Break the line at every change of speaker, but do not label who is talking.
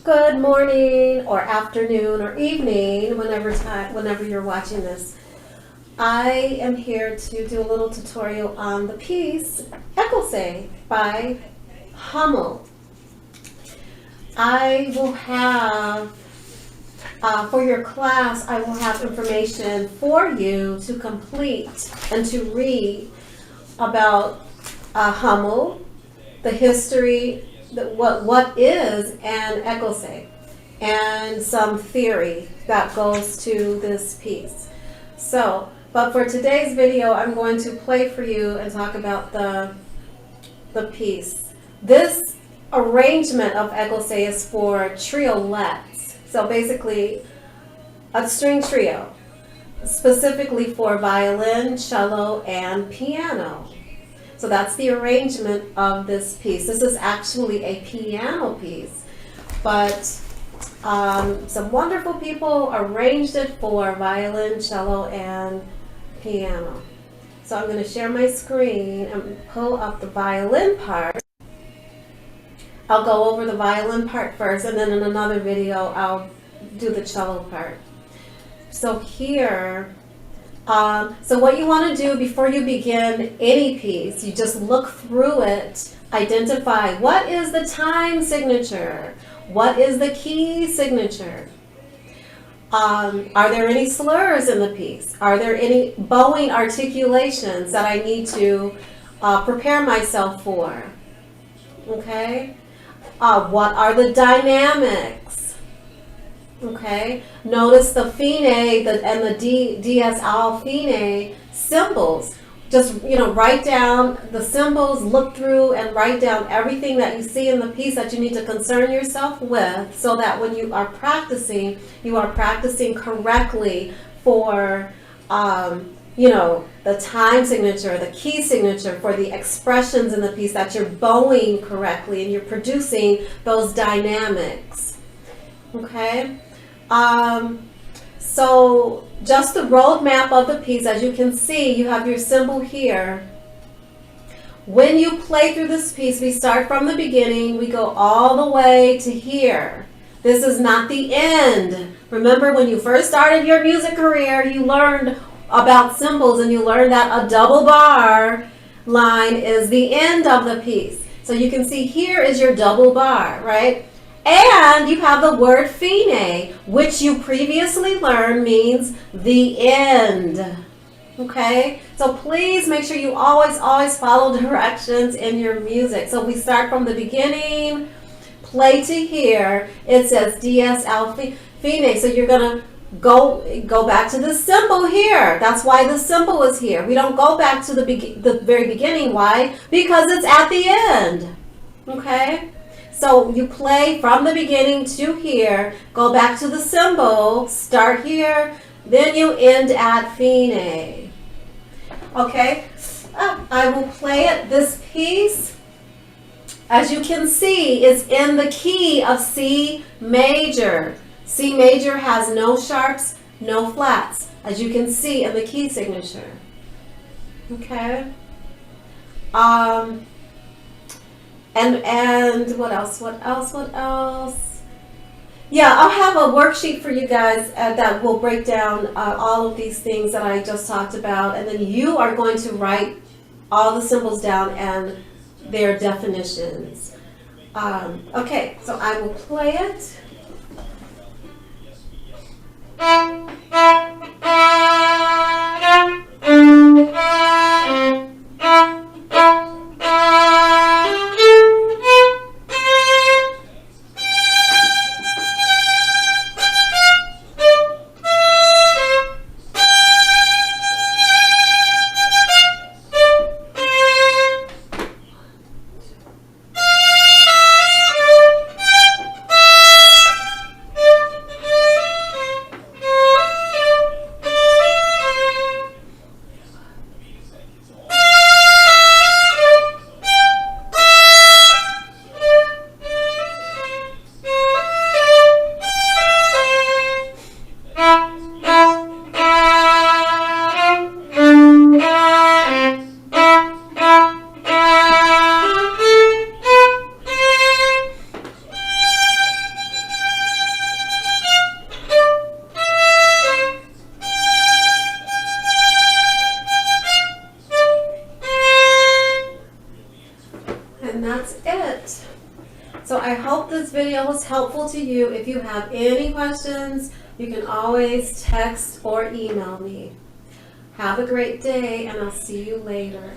Good morning or afternoon or evening, whenever you're watching this. I am here to do a little tutorial on the piece Ecossaise by Hummel. I will have, for your class, I will have information for you to complete and to read about Hummel, the history, what is an Ecossaise, and some theory that goes to this piece. But for today's video, I'm going to play for you and talk about the piece. This arrangement of Ecossaise is for triolets. So basically, a string trio, specifically for violin, cello, and piano. So that's the arrangement of this piece. This is actually a piano piece, but some wonderful people arranged it for violin, cello, and piano. So I'm going to share my screen and pull up the violin part. I'll go over the violin part first, and then in another video I'll do the cello part. So here, so what you want to do before you begin any piece, you just look through it, identify what is the time signature, what is the key signature, are there any slurs in the piece, are there any bowing articulations that I need to prepare myself for, okay, what are the dynamics. Okay, notice the fine and the DS al fine symbols. Just, write down the symbols, look through and write down everything that you see in the piece that you need to concern yourself with, so that when you are practicing correctly for, the time signature, the key signature, for the expressions in the piece, that you're bowing correctly and you're producing those dynamics. Okay? So just the roadmap of the piece, as you can see, you have your symbol here. When you play through this piece, we start from the beginning, we go all the way to here. This is not the end. Remember, when you first started your music career, you learned about symbols and you learned that a double bar line is the end of the piece. So you can see here is your double bar, right? And you have the word fine, which you previously learned means the end. Okay? So please make sure you always follow directions in your music. So we start from the beginning, play to here. It says DS al fine. So you're going to go back to the symbol here. That's why the symbol is here. We don't go back to the very beginning. Why? Because it's at the end. Okay? So you play from the beginning to here, go back to the symbol, start here, then you end at fine. Okay, I will play it. This piece, as you can see, is in the key of C major. C major has no sharps, no flats, as you can see in the key signature. Okay. And what else? Yeah, I'll have a worksheet for you guys that will break down all of these things that I just talked about, and then you are going to write all the symbols down and their definitions. Okay, so I will play it. So I hope this video was helpful to you. If you have any questions, you can always text or email me. Have a great day, and I'll see you later.